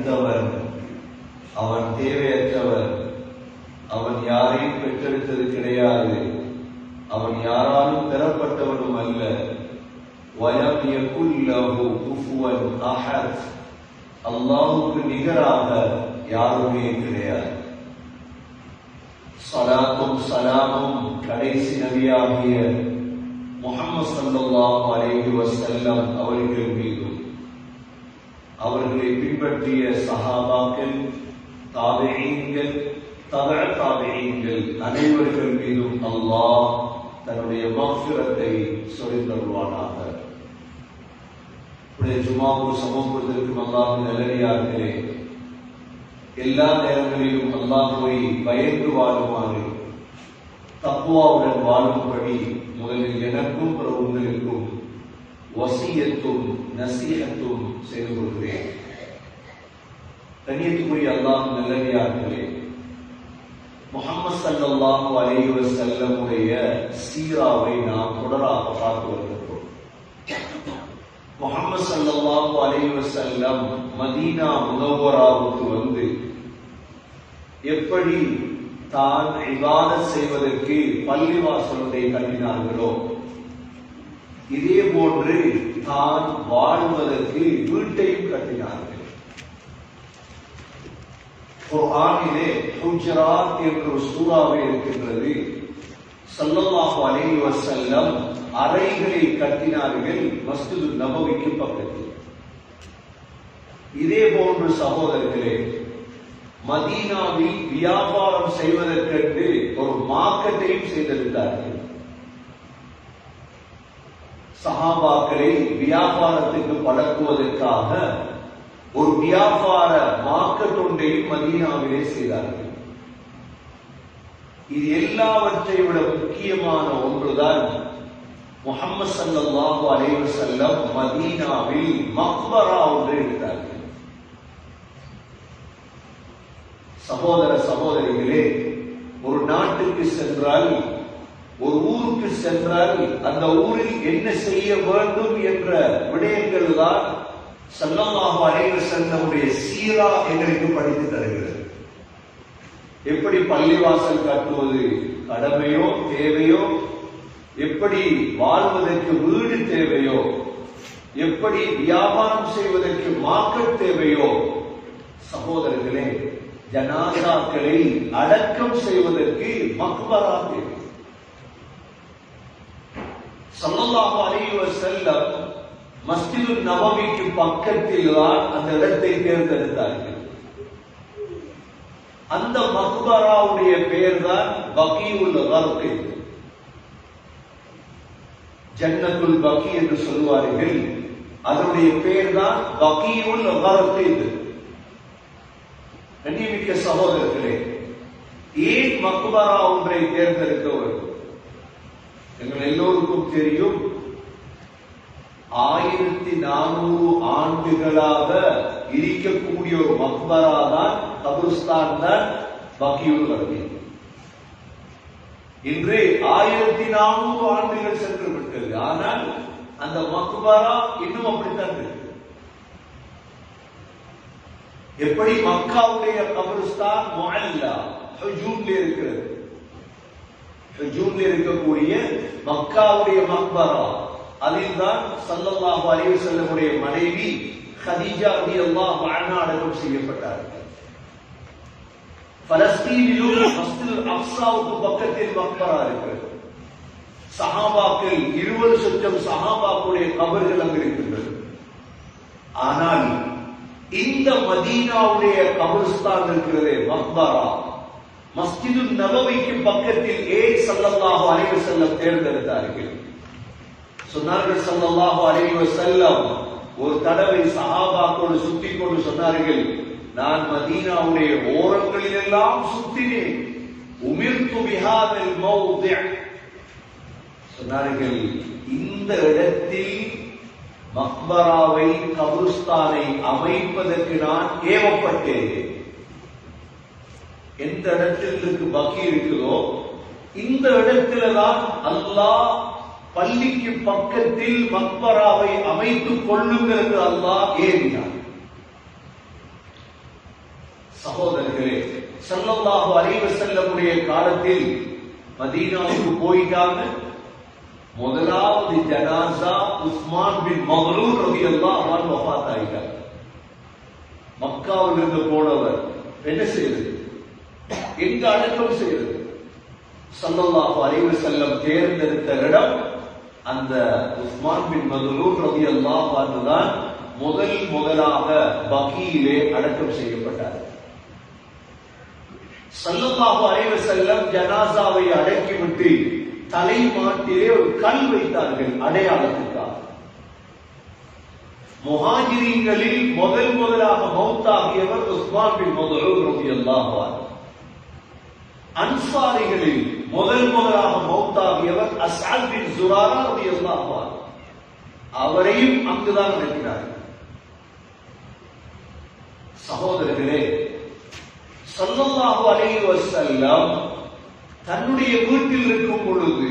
தனித்தவன், அவன் தேவையற்றவன், அவன் யாரையும் பெற்றெடுத்தது கிடையாது, அவன் யாராலும் பெறப்பட்டவனும் அல்ல. வலம் யகுல் லஹு குஃபுவன் அஹத், அல்லாஹ்வுக்கு நிகராக யாருமே கிடையாது. ஸலாத்தும் ஸலாமும் கடைசி நபியாகிய முஹம்மது ஸல்லல்லாஹு அலைஹி வஸல்லம் அவர்கள் மீதும், அவர்களை பின்பற்றிய சஹாபாக்கள், தாபிஈன்கள், தபஅ தாபிஈன்கள் அனைவர்கள் மீதும் அல்லாஹ் தன்னுடைய மக்ஃபிரத்தை சொரிந்தருள்வானாக. ஜுமாவுக்கு சமூகத்திற்கும் அல்லாஹ்வின் நல்லடியார்களே, எல்லா நேரங்களிலும் அல்லாஹ்வை பயந்து வாழுமாறு, தக்வாவுடன் வாழும்படி முதலில் எனக்கும் உங்களுக்கும் வசியத்தும் நசீஹத்தும் செய்து கொள்கிறேன். கண்ணியத்துக்குரிய அல்லாஹ்வின் நல்லடியார்களே, முஹம்மது ஸல்லல்லாஹு அலைஹி வஸல்லம் உடைய சீராவை நாம் தொடராக பார்த்து வருகிறோம். முஹம்மது ஸல்லல்லாஹு அலைஹி வஸல்லம் மதீனா முனவ்வராவுக்கு வந்து எப்படி தான் இபாதத் செய்வதற்கு பள்ளிவாசலை கட்டினார்களோ, இதே போன்று தான் வாழ்வதற்கு வீட்டையும் கட்டினார்கள். குர்ஆனிலே ஹுஜராத் என்ற சூறாவே இருக்கின்றது. ஸல்லல்லாஹு அலைஹி வஸல்லம் அறைகளை கட்டினார்கள் மஸ்ஜிது நபவிக்கு பக்கத்தில். இதே போன்று சகோதரர்களே, மதீனாவில் வியாபாரம் செய்வதற்கென்று ஒரு மார்க்கெட்டையும் செய்திருந்தார்கள். சஹாபாக்களை வியாபாரத்துக்கு பழக்குவதற்காக ஒரு வியாபார மார்க்கெட் ஒன்றையும் மதீனாவிலே செய்தார்கள். இது எல்லாவற்றை விட முக்கியமான ஒன்றுதான், முஹம்மது ஸல்லல்லாஹு அலைஹி வஸல்லம் மதீனாவில் மக்பரா ஒன்று எடுத்தார்கள். சகோதர சகோதரிகளே, ஒரு நாட்டுக்கு சென்றால், ஒரு ஊருக்கு சென்றால், அந்த ஊரில் என்ன செய்ய வேண்டும் என்ற விடயங்கள் தான் ஸல்லல்லாஹு அலைஹி வஸல்லமுடைய சீரா எங்களுக்கு படித்து தருகிறது. எப்படி பள்ளிவாசல் கட்டுவது கடமையோ தேவையோ, எப்படி வாழ்வதற்கு வீடு தேவையோ, எப்படி வியாபாரம் செய்வதற்கு மார்க்கெட் தேவையோ, சகோதரர்களே, ஜனாசாக்களை அடக்கம் செய்வதற்கு மக்பரா தேவை. ஸல்லல்லாஹு அலைஹி வஸல்லம் மஸ்ஜிது நபவிக்கு பக்கத்தில் தான் அந்த இடத்தை தேர்ந்தெடுத்தார்கள். அந்த மக்பராவுடைய பெயர் தான் பகீஉல் கர்கி, ஜன்னத்துல் பகீ என்று சொல்வார்கள். அதனுடைய பெயர் தான் பகீஉல் கர்கி. கண்ணியமிக்க சகோதரர்களே, ஏன் மக்பரா ஒன்றை தேர்ந்தெடுக்க வேண்டும்? எங்கள் எல்லோருக்கும் தெரியும், 1400 ஆண்டுகளாக இருக்கக்கூடிய ஒரு மக்பரா தான், கபிரிஸ்தான் தான் பகீஉல் கர்கி. இன்று 1400 ஆண்டுகள் சென்று விட்டது. ஆனால் அந்த மக்பரா இன்னும் அப்படித்தான் இருக்கு. எப்படி மக்காவுடைய கபிரிஸ்தான் முஅல்லா ஹுஜூம்ல இருக்கிறது, ஹுஜூம்ல இருக்கக்கூடிய மக்காவுடைய மக்பரா, அதில் தான் ஸல்லல்லாஹு அலைஹி வஸல்லமுடைய மனைவி கதீஜா ரலியல்லாஹு அன்ஹா அடக்கம் செய்யப்பட்டார்கள். பலஸ்தீனிலும் மஸ்ஜிதுல் அக்ஸாவுக்கு பக்கத்தில் மக்பரா இருக்கிறது. சஹாபாக்கள் 20,000 சஹாபாக்களுடைய கபர்கள் அங்கு இருக்கின்றது. ஆனால் இந்த மதீனாவுடைய கபிரிஸ்தான் இருக்கிறதே மக்பரா, மஸ்ஜிது நபவிக்கு பக்கத்தில் ஏன் ஸல்லல்லாஹு அலைஹி வஸல்லம் தேர்ந்தெடுத்தார்கள்? சொன்னார்கள் ஸல்லல்லாஹு அலைஹி வஸல்லம் ஒரு தடவை சஹாபாக்களோடு சுத்தி கொண்டு சொன்னார்கள், நான் மதீனாவுடைய ஓரங்களில் எல்லாம் சுத்தினேன், உமிர்து பிஹாதல் மௌதி', சொன்னார்கள் இந்த இடத்தில் மக்பராவை கபிரிஸ்தானை அமைப்பதற்கு நான் ஏவப்பட்டேன். எந்த இடத்திற்கு பகீ இருக்குதோ இந்த இடத்தில்தான் அல்லாஹ் பள்ளிக்கு பக்கத்தில் மக்பராவை அமைத்துக் கொள்ளுங்கள் என்று அல்லாஹ் ஏவினார். சகோதரர்களே, ஸல்லல்லாஹு அலைஹி வஸல்லமுடைய காலத்தில் மதீனாவுக்கு போயிட்டாங்க. முதலாவது ஜனாஸா உஸ்மான் பின் மக்ரூன் ரலியல்லாஹு அன்ஹு வஃபாத் ஆயிட்டார். மக்காவில் இருந்து போனவர் என்ன செய்யறது? எங்க அடக்கம் செய்யறது? ஸல்லல்லாஹு அலைஹி வஸல்லம் தேர்ந்தெடுத்த இடம் அந்த உஸ்மான் பின் மக்ரூன் ரலியல்லாஹு அன்ஹு தான் முதலாக பகீயிலே அடக்கம் செய்யப்பட்டார். ஸல்லல்லாஹு அலைஹி வஸல்லம் ஜனாசாவை அடக்கிவிட்டு தலை மாட்டிலே ஒரு கல் வைத்தார்கள் அடையாளத்துக்காக. முஹாஜிரீன்களில் முதலாக மௌத்தாகியவர் உஸ்மான் பின் மக்ரூன் ரலியல்லாஹு அன்ஹு. அன்சாரிகளில் முதலாக மௌத்தாகியவர் அஸ்அத் பின் ஸுராரா ரலியல்லாஹு அன்ஹு. அவரையும் அங்குதான் அடக்கினார்கள். சகோதரர்களே, ஸல்லல்லாஹு அலைஹி வஸல்லம் தன்னுடைய வீட்டில் இருக்கும் பொழுது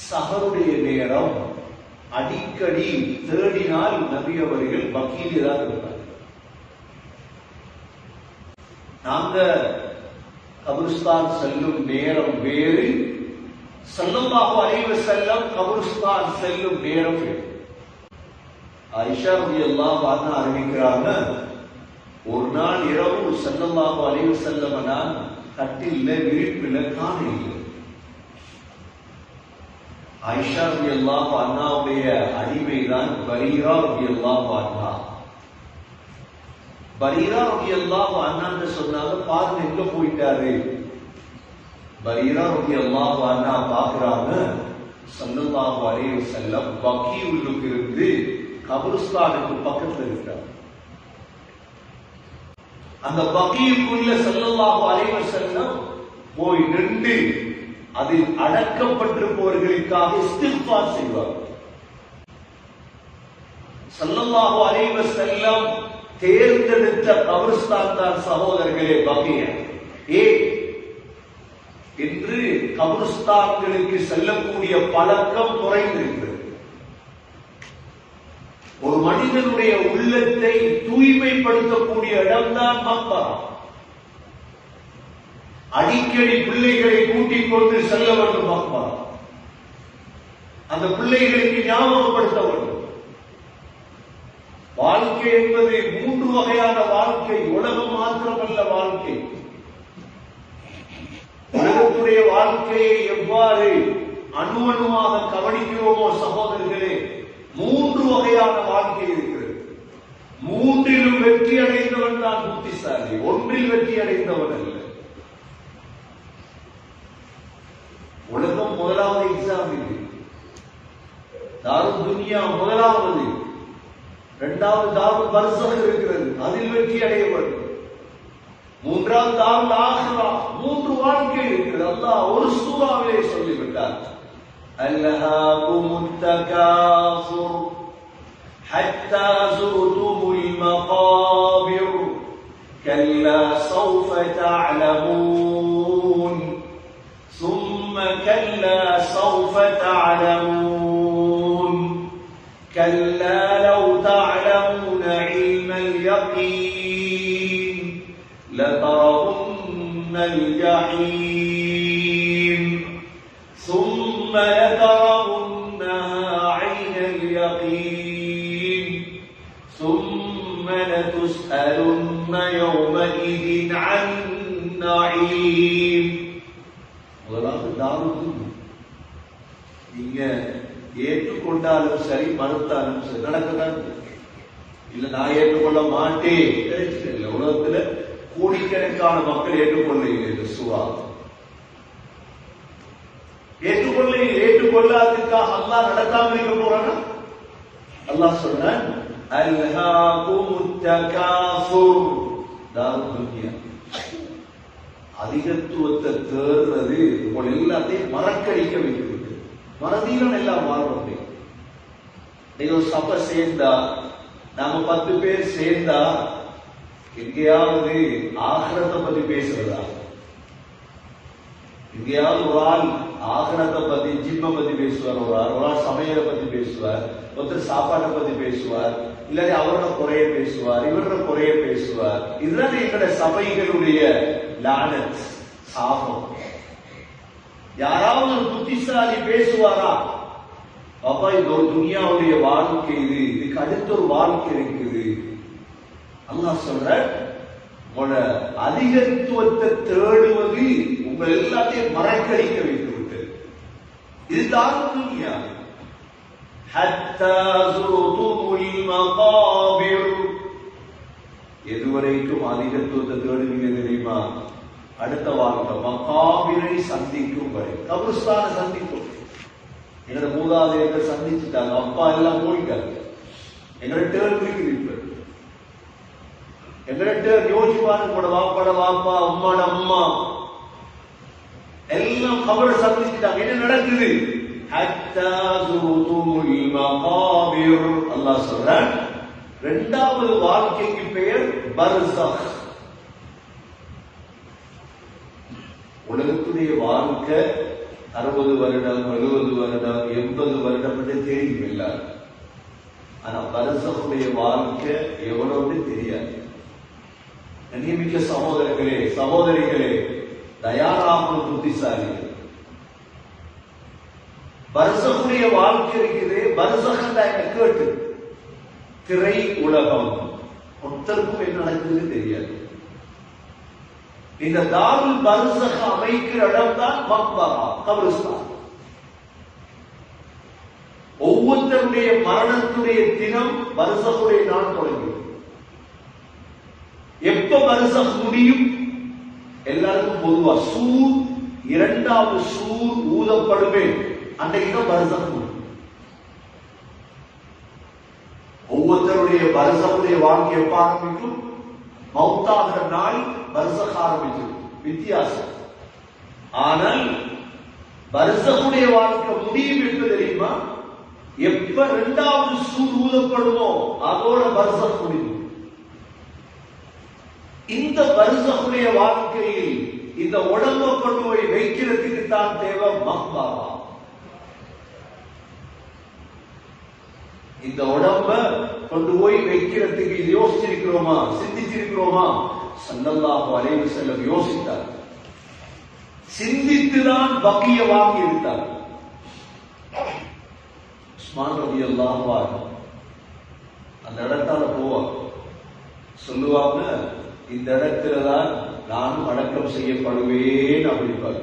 சஹருடைய நேரம் அடிக்கடி தேடினால் நபி அவர்கள் பக்கீலே தான் இருப்பார். நாங்க கபருஸ்தான் செல்லும் நேரம் வேறு, ஸல்லல்லாஹு அலைஹி வஸல்லம் கபருஸ்தான் செல்லும் நேரம் வேறு. ஆயிஷா ரலியல்லாஹு அன்ஹா அறிவிக்கிறாங்க, ஒரு நாள் இரவு ஸல்லல்லாஹு அலைஹி வஸல்லம் நான் கட்டில்ல விரிப்பில காணவில்லை. ஆயிஷா ரலியல்லாஹு அன்ஹாவுடைய அடிமைதான் பரீரா ரலியல்லாஹு அன்ஹா. பரீரா ரலியல்லாஹு அன்ஹா சொன்னாங்க, பாருங்க எங்க போயிட்டாரு. பரீரா ரலியல்லாஹு அன்ஹா பாக்குறாங்க, ஸல்லல்லாஹு அலைஹி வஸல்லம் பகீஉக்கு இருந்து கபருஸ்தானுக்கு பக்கத்துல இருக்கிறார். அந்த பகீக்குள்ள ஸல்லல்லாஹு அலைஹி வஸல்லம் போய் நின்று அதில் அடக்கப்பட்டிருப்பவர்களுக்காக இஸ்திக்ஃபார் செய்வார். ஸல்லல்லாஹு அலைஹி வஸல்லம் தேர்ந்தெடுத்த கபருஸ்தான் தான் சகோதரர்களே பகீ. இன்று கபருஸ்தான்களுக்கு செல்லக்கூடிய பழக்கம் குறைந்திருக்கிறது. ஒரு மனிதனுடைய உள்ளத்தை தூய்மைப்படுத்தக்கூடிய இடம்தான் மக்பரா. அடிக்கடி பிள்ளைகளை கூட்டிக் கொண்டு செல்ல வேண்டும் மக்பரா. அந்த பிள்ளைகளுக்கு ஞாபகப்படுத்த வேண்டும். வாழ்க்கை என்பது 3 வகையான வாழ்க்கை. உலகம் மாத்திரமல்ல வாழ்க்கை. உலகத்துடைய வாழ்க்கையை எவ்வாறு அணுவணுவாக கவனிக்கிறோமோ சகோதரர்களே, 3 வகையான வாழ்க்கை இருக்கிறது. 3லும் வெற்றி அடைந்தவன் தான் புத்திசாலி, ஒன்றில் வெற்றி அடைந்தவன் அல்ல. உலகம் முதலாவது எக்ஸாம் இது. தாருல் துன்யா முதலாவது, 2வது தாருல் பர்ஸக் இருக்கிறது, அதில் வெற்றி அடைய வேண்டும். 3வது தாருல் ஆகிரா. 3 வாழ்க்கை இருக்கிறது. அல்லாஹ் ஒரு சூறாவிலே சொல்லிவிட்டார், அல்ஹாகுமுத் தகாசுர் ஹத்தா ஸுர்துமுல் மகாபிர் கல்லா ஸௌஃப தஅலமூன் ثم كلا سوف تعلمون كلا لو تعلمون علم اليقين لترون الجحيم ثم لترونها عين اليقين ثم لتسألن يومئذ عن النعيم. முதலாவது தாருல். நீங்க ஏற்றுக்கொண்டாலும் சரி மறுத்தாலும் சரி நடக்கதான். இல்ல நான் ஏற்றுக்கொள்ள மாட்டேன் இல்ல. உலகத்துல கோடிக்கணக்கான மக்கள் ஏற்றுக்கொள்ள இந்த சூறா. ஏற்றுக்கொள்ளாததுக்காக அல்லாஹ் நடத்தாம இருக்க போறானா? அல்லாஹ் சொல்றான், அல்ஹாகுமுத் தகாசுர். தாருல் துன்யா அதிகத்துவத்தை தேர்றது உங்கள் எல்லாத்தையும் மறக்கடிக்க வைக்கிறது. மறதியிலும் எல்லாம் வாழ்றது. நீங்க ஒரு சபை சேர்ந்தா, நாம 10 பேர் சேர்ந்தா எங்கேயாவது ஆகிரத்தை பத்தி பேசுறதா? எங்கேயாவது ஒரு ஆள் ஆகிரத்தை பத்தி, ஜிம்ம பத்தி பேசுவார், ஒரு ஆள் சமையலை பத்தி பேசுவார், ஒருத்தர் சாப்பாட்டை பத்தி பேசுவார், இல்லாட்டி அவரோட குறைய பேசுவார், இவரோட குறைய பேசுவார். இதுதான் எங்களுடைய சபைகளுடைய லானத், சாபம். யாராவது ஒரு புத்திசாலி பேசுவாரா, அப்பா இது ஒரு துனியாவுடைய வாழ்க்கை, இதுக்கு அடுத்த ஒரு வாழ்க்கை இருக்குது. அல்லாஹ் சொல்ற, உங்களோட அதிகத்துவத்தை தேடுவது உங்கள் எல்லாத்தையும் மறக்கடிக்க வைத்து விட்டது. இதுதான் துனியா. எதுவரைக்கும் அதிகத்துவத்தை தேடுவீங்க தெரியுமா? அடுத்த வாழ்க்கை மகாபிரை சந்திக்கும் வரை, கபருஸ்தான சந்திக்கும். எங்களோட மூதாதையர்கள் சந்திச்சுட்டாங்க, அப்பா எல்லாம் போயிட்டாங்க. எங்களோட டேர்ன் இருக்குது. எங்களோட டேர்ன் யோசிப்பாரு, உங்களோட வாப்பாட வாப்பா, அம்மாட அம்மா எல்லாம் கபரை சந்திச்சுட்டாங்க. என்ன நடக்குது? அல்லாஹ் சொல்றான், இரண்டாவது வாழ்க்கைக்கு பெயர் பர்ஸக். உலகத்துடைய வாழ்க்கை 60 வருடம், 70 வருடம், 80 வருடம் என்று தெரியும் எல்லாரும். ஆனா பர்ஸக்குடைய வாழ்க்கை எவ்வளவு தெரியாது. கண்ணியமிக்க சகோதரர்களே, சகோதரிகளே, தயாராகும் புத்திசாலிகள். பர்ஸக்குடைய வாழ்க்கை இருக்குது. பர்ஸக் கேட்டு திரை உலகம், ஒருத்தருக்கும் என்ன நடக்குது தெரியாது. இந்த தாருல் பர்ஸக் அமைக்கிற இடம் தான் மக்பரா, கபருஸ்தான். ஒவ்வொருத்தருடைய மரணத்துடைய தினம் பர்ஸக்குடைய நாள் தொடங்கும். எப்ப பர்ஸக் முடியும்? எல்லாருக்கும் பொதுவா சூர், இரண்டாவது சூர் ஊதப்படுமே, அன்றைக்கு தான் பர்ஸக் முடியும். ஒவ்வொருத்தருடைய பர்ஸக்குடைய வாழ்க்கை எப்ப ஆரம்பிக்கும்? மௌத்தாகிற நாள் பர்ஸக் ஆரம்பிக்கும். வித்தியாசம். ஆனால் பர்ஸக்குடைய வாழ்க்கை முடியும் என்று தெரியுமா? எப்ப இரண்டாவது சூர் ஊதப்படுமோ அதோட பர்ஸக் முடியும். இந்த பர்ஸக்குடைய வாழ்க்கையில் இந்த உடம்ப கொண்டு போய் வைக்கிறதுக்கு தான் தேவை மக்பரா. இந்த உடம்ப கொண்டு போய் வைக்கிறதுக்கு யோசிச்சிருக்கிறோமா, சிந்திச்சிருக்கிறோமா? ஸல்லல்லாஹு அலைஹி வஸல்லம் யோசித்தார். சிந்தித்துதான் பக்கிய வாங்கி இருந்தார். உஸ்மான் ரலியல்லாஹு அன்ஹு அந்த இடத்தால போவாங்க, சொல்லுவாங்க, இந்த இடத்துலதான் நானும் அடக்கம் செய்யப்படுவேன் அப்படிப்பாங்க.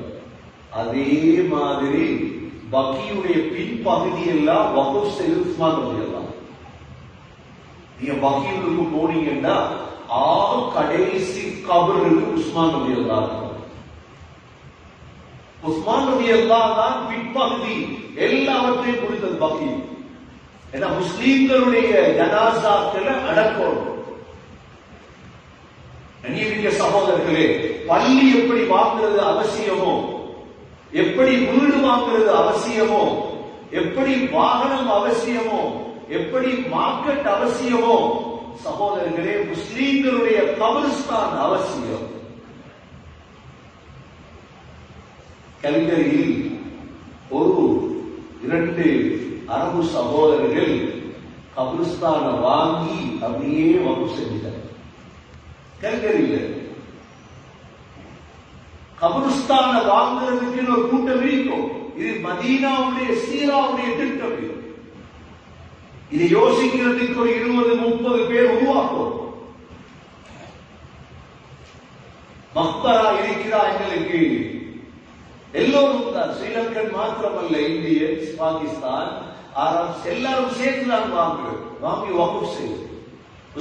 அதே மாதிரி பக்கியுடைய பின்பகுதி எல்லாம் வகுப் செய்து உஸ்மான் ரலியல்லாஹு. நீங்க பக்கியுக்கு போனீங்கன்னா கடைசி கபருக்கு உஸ்மான் ரலியல்லாஹு. உஸ்மான் ரலியல்லாஹு தான் பின்பகுதி எல்லாவற்றையும் கொடுத்தது பக்கி. ஏன்னா முஸ்லீம்களுடைய ஜனாசாக்களை அடக்கணும். கண்ணியமிக்க சகோதரர்களே, பள்ளி எப்படி வாங்குறது அவசியமோ, எப்படி வீடு வாங்குறது அவசியமோ, எப்படி வாகனம் அவசியமோ, எப்படி மார்க்கெட் அவசியமோ, சகோதரர்களே முஸ்லீம்களுடைய கபரிஸ்தான் அவசியம். கல்கரியில் ஒரு 2 அரபு சகோதரர்கள் கபரிஸ்தான வாங்கி அப்படியே வகுப்பு செஞ்சிட்டாங்க. கல்கரியில் கபருஸ்தான வாங்குறதுக்கு ஒரு கூட்டம் இருக்கும். இது மதீனாவுடைய சீராவுடைய திட்டம். இதை யோசிக்கிறதுக்கு ஒரு 20-30 பேர் உருவாக்கும். மக்பரா இருக்கிறா எங்களுக்கு எல்லோரும் தான், ஸ்ரீலங்கன் மாத்திரமல்ல, இந்தியன்ஸ், பாகிஸ்தான், அரப்ஸ் எல்லாரும் சேர்த்துதான் வாங்கி வகுப்பு செய்வது.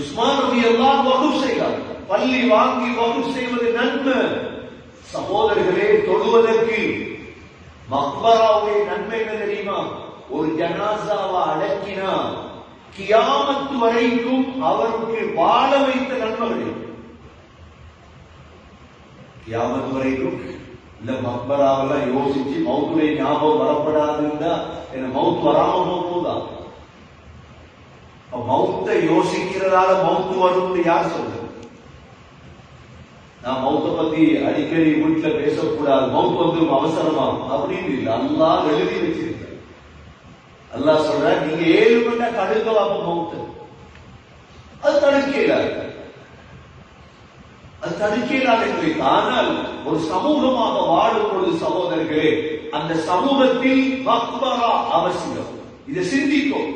உஸ்மான் ரலியல்லாஹு வகுப்பு செய்தார். பள்ளி வாங்கி வகுப்பு செய்வது நன்மை. சகோதரர்களே, தொழுவதற்கு மக்பராவுடைய நன்மை என்ன தெரியுமா? ஒரு ஜனாசாவை அடக்கினா கியாமத்து வரைக்கும் அவருக்கு வாழ வைத்த நன்மைகள். கியாமத்து வரைக்கும் இந்த மக்பராவெல்லாம் யோசிச்சு மௌத்துடைய ஞாபகம் வரப்படாதுன்னா என்ன மௌத்து வராம போகுதா? மௌத்தை யோசிக்கிறதால மௌத்து வரும் யார் சொல்றது? நான் மௌத்த பத்தி அடிக்கடி வீட்டுல பேசக்கூடாது, மௌத்து வந்து அவசரமா அப்படின்னு இல்லை. அல்லாஹ் எழுதி வச்சிருக்க. அல்லாஹ் சொல்ற, நீங்க 7 மணி நேரம் கடுக்க வாப்ப மௌத்து. அது தடுக்கிறார், அது தடுக்கிறார் என்று. ஆனால் ஒரு சமூகமாக வாழும் பொழுது சகோதரர்களே, அந்த சமூகத்தில் மக்பரா அவசியம். இதை சிந்திக்கும்.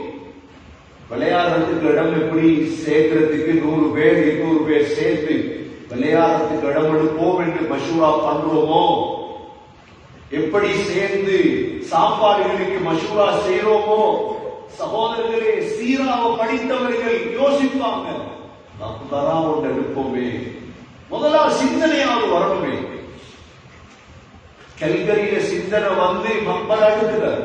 விளையாடுறதுக்கு இடம் எப்படி சேர்க்கிறதுக்கு 100 பேர் 200 பேர் சேர்த்து விளையாடுறதுக்கு இடம் எடுப்போம் என்று மஷூரா பண்றோமோ, எப்படி சேர்ந்து சாப்பாடுகளுக்கு மஷூரா செய்யறோமோ, சகோதரர்களே சீராவ படித்தவர்கள் யோசிப்பாங்க, மக்பரா ஒன்று எடுப்போமே. முதலாவது சிந்தனையாவது வரணுமே. கல்கரியில சிந்தனை வந்து மக்பரா எடுக்கிறார்.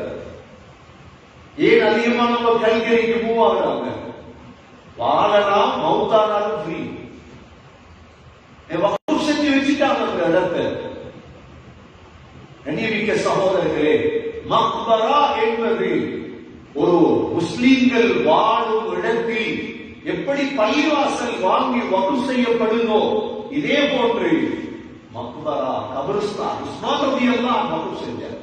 ஏன் அதிகமானவங்க கல்கரிக்கு மூவ் ஆகுறாங்க? வாழலாம், மௌத்தானாலும் ஃப்ரீ. செஞ்சு வச்சுட்டாங்க அந்த இடத்தை. கண்ணியமிக்க சகோதரர்களே, மக்பரா என்பது ஒரு முஸ்லிம்கள் வாழும் இடத்தில் எப்படி பள்ளிவாசல் வாங்கி வக்ஃப் செய்யப்படுதோ இதே போன்று மக்பரா, கபரிஸ்தான் உஸ்மான் ரலியல்லாஹு அன்ஹு செஞ்சார்.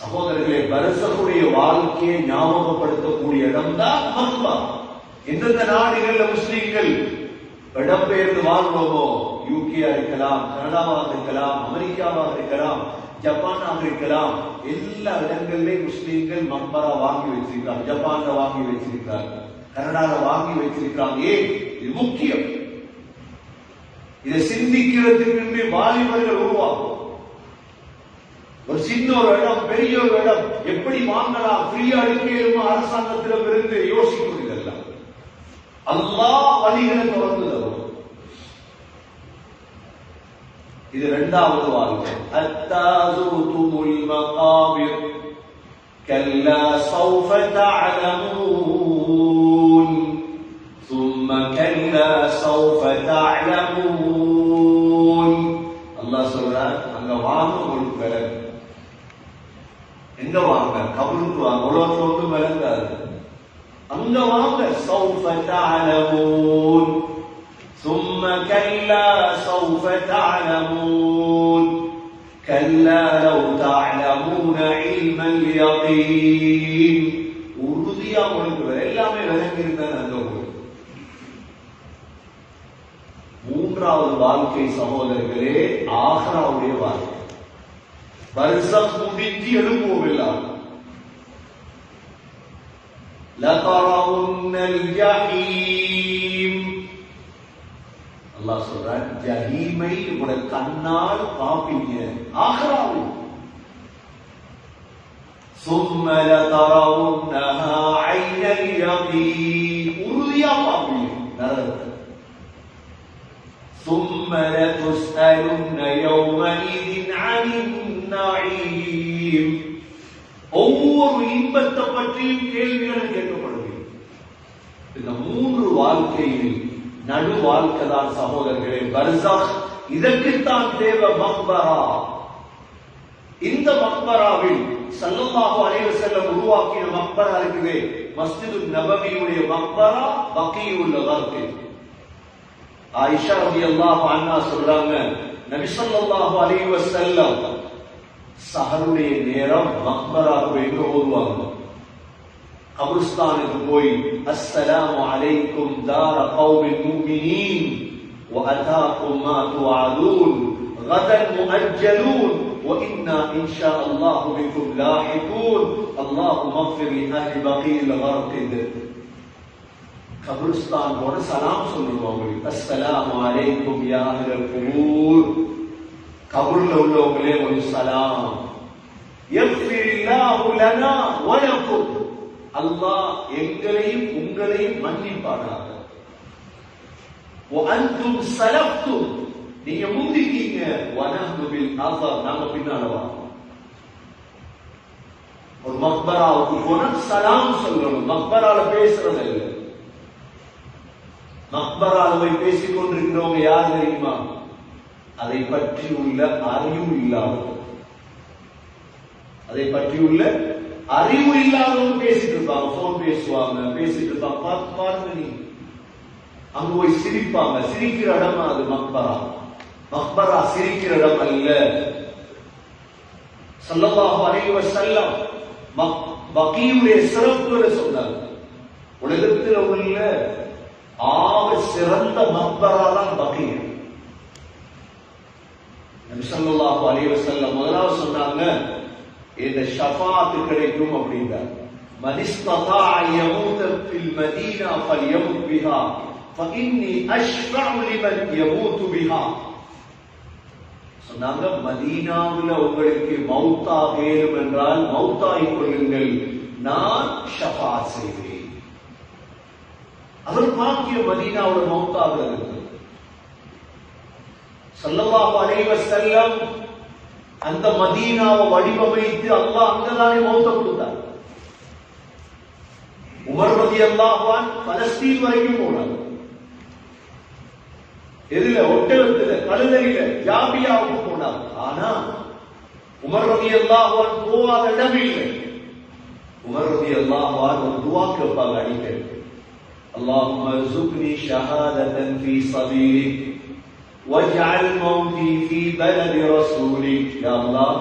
சகோதரர்களே, பர்ஸகுடைய வாழ்க்கையை ஞாபகப்படுத்தக்கூடிய இடம்தான் மக்பரா. எந்தெந்த நாடுகள்ல முஸ்லிம்கள் இடம்பெயர்ந்து வாழ்வோமோ, யூகேயா இருக்கலாம், கனடாவாக இருக்கலாம், அமெரிக்காவாக இருக்கலாம், ஜப்பானாக இருக்கலாம், எல்லா இடங்களிலும் முஸ்லிம்கள் மக்பரா வாங்கி வச்சிருக்காங்க. ஜப்பான்ல வாங்கி வச்சிருக்காங்க, கனடால வாங்கி வச்சிருக்காங்க. ஏன் இது முக்கியம்? இதை சிந்திக்கிறதுக்கு வாலிபர்கள் உருவாக்கும். ஒரு சின்ன ஒரு இடம், பெரிய ஒரு இடம் எப்படி வாங்கலாம், ஃப்ரீயா அடிக்கணுமா அரசாங்கத்திடம் இருந்து யோசிக்கிறீர்கள். அல்லாஹ் வழிகளை தொடர்ந்து தரும். இது இரண்டாவது வாழ்க்கை. அத்தாஸுதுமுல் மகாபிர் கல்லா சௌஃப தஅலமூன் ثم كلا سوف تعلمون. அல்லாஹ் சொல்றார், அங்க வாங்க உங்களுக்கு விளங்கு. எங்க வாங்க? கபருக்கு வாங்க. உலகத்துல ஒன்றும் விளங்காது. அங்க வாங்க. سوف تعلمون ثم كلا سوف تعلمون كلا لو تعلمون علم اليقين. உறுதியா உங்களுக்கு எல்லாமே விளங்கி இருந்தா அங்க. மூன்றாவது வாழ்க்கை சகோதரர்களே, ஆஹ்ராவுடைய வாழ்க்கை. பர்ஸக் முடிஞ்சு எழுப்புவோம். லதரவுன்னல் ஜஹீம். அல்லாஹ் சொல்றான், ஜஹீமை உங்கள் கண்ணால் பாப்பீங்க ஆஹ்ராவில். ثم لترونها عين اليقين. உறுதியா பாப்பீங்க நரகத்தை. ثم لتسألن يومئذ عن النعيم. ஒவ்வொரு இன்பத்தை பற்றியும் கேள்விகள் கேட்கப்படுது. இந்த மூன்று வாழ்க்கையில் நடு வாழ்க்கை தான் சகோதரர்களே பர்ஸக். இதற்குத்தான் தேவை மக்பரா. இந்த மக்பராவில் ஸல்லல்லாஹு அலைஹி வஸல்லம் உருவாக்கிய மக்பரா இருக்குது. மஸ்ஜிது நபவியுடைய மக்பரா, பகீஉல் கர்கத். ஆயிஷா ரலியல்லாஹு அன்ஹா சொல்றாங்க, நபி ஸல்லல்லாஹு அலைஹி வஸல்லம் சஹருடைய நேரம் மக்பராவுக்கு எங்க ஓதுவாங்க? கபரிஸ்தானுக்கு போய் அஸ்ஸலாமு அலைக்கும் தார கௌமில் முஃமினீன் வ அதாக்கும் மா துஅதூன் கதன் முஅஜ்ஜலூன் வ இன்னா இன்ஷா அல்லாஹ் பிக்கும் லாஹிகூன் அல்லாஹும்ம ஃபிர் லி அஹ்லி பகீல் கர்கத். கபரிஸ்தான் போன சலாம் சொல்லுவாங்க, அஸ்ஸலாமு அலைக்கும் யா அஹ்லல் குபூர். கபர்ல உள்ளவங்களே ஒரு சலாம். யக்ஃபிரில்லாஹு லனா வ லக்கும். அல்லாஹ் எங்களையும் உங்களையும் மன்னிப்பானாக. வ அன்தும் ஸலஃப்தும். நீங்க முந்திக்கீங்க. வ நஹ்னு பில் அஸர். நாம பின்னால வரோம். ஒரு மக்பராவுக்கு போனா சலாம் சொல்லணும். மக்பரால பேசுறது இல்லை. மக்பரால போய் பேசிக் கொண்டிருக்கிறவங்க யார் தெரியுமா? அதை பற்றி உள்ள அறிவு இல்லாதவங்க. அதை பற்றி உள்ள அறிவு இல்லாதவங்க பேசிட்டு இருப்பாங்க. போன் பேசுவாங்க, பேசிட்டு இருப்பாங்க. பாருங்க, நீ அங்க போய் சிரிப்பாங்க. சிரிக்கிற இடம் அது மக்பரா. மக்பரா சிரிக்கிற இடம் அல்ல. ஸல்லல்லாஹு அலைஹி வஸல்லம் பகீயுடைய சிறப்புகளை சொன்னாங்க. உலகத்தில் உள்ள ஆக சிறந்த மக்பரா தான் பகீ. நபி ஸல்லல்லாஹு அலைஹி வஸல்லம் முதலாவது சொன்னாங்க, இந்த ஷஃபாத் கிடைக்கும் அப்படின்றார். மன் இஸ்ததாஅ யமூத ஃபில் மதீனா ஃபல்யமுத் பிஹா ஃபஇன்னி அஷ்ஃபஉ லிமன் யமூது பிஹா. சொன்னாங்க, மதீனாவுல உங்களுக்கு மௌத்தாக இயலும் என்றால் மௌத்தாகிக் கொள்ளுங்கள், நான் ஷஃபாத் செய்வேன். அவர் பாக்கிய மதீனாவுல மௌத்தாகிறது. ஸல்லல்லாஹு அலைஹி வஸல்லம் அந்த மதீனாவை வடிவமைத்து அல்லாஹ் அங்கதானே மௌத்த கொடுத்தார். உமர் ரலியல்லாஹு அன்ஹு பலஸ்தீன் வரைக்கும் போனார். எதுல? ஒட்டகத்துல, கழுதையில, ஜாபியாவுக்கு போனார். ஆனா உமர் ரலியல்லாஹு அன்ஹு போகாத இடம் இல்லை. உமர் ரலியல்லாஹு அன்ஹு ஒரு துஆ கேட்பாங்க அடிக்கடி, اللهم ارزقني شهادة في سبيلك واجعل موتي في بلد رسولك. يا الله